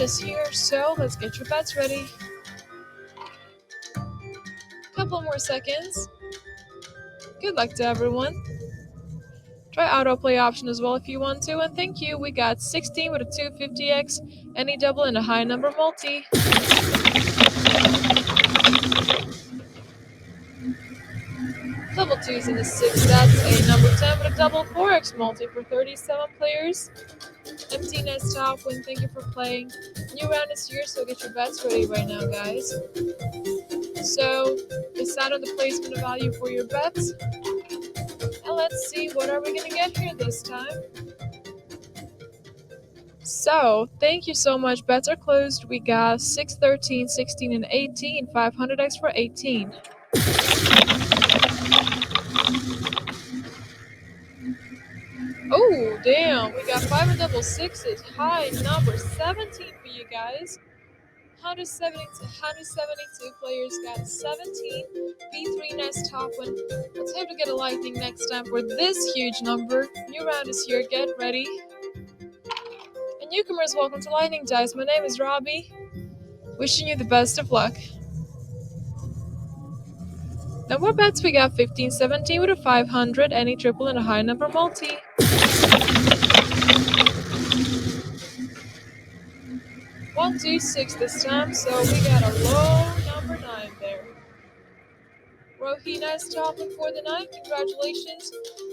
is here, so let's get your bets ready. Couple more seconds. Good luck to everyone. Try autoplay option as well if you want to, and thank you. We got 16 with a 250x, any double, and a high number multi. Double 2s in the 6, that's a number 10 with a double 4x multi for 37 players. Empty nest top win, thank you for playing. New round is here, so get your bets ready right now, guys. So, decide on the placement of value for your bets. And let's see, what are we going to get here this time? So, thank you so much. Bets are closed. We got 6, 13, 16, and 18. 500x for 18. Oh, damn. We got 5 and double 6s. High number 17 for you guys. 172 players got 17. B3 nice top win. Let's hope to get a lightning next time for this huge number. New round is here. Get ready. And newcomers, welcome to Lightning Dice. My name is Robbie. Wishing you the best of luck. Now more bets, we got 15, 17 with a 500, any triple and a high number multi. One, 2, 6 this time, so we got a low number 9 there. Rohi, nice topping for the night. Congratulations.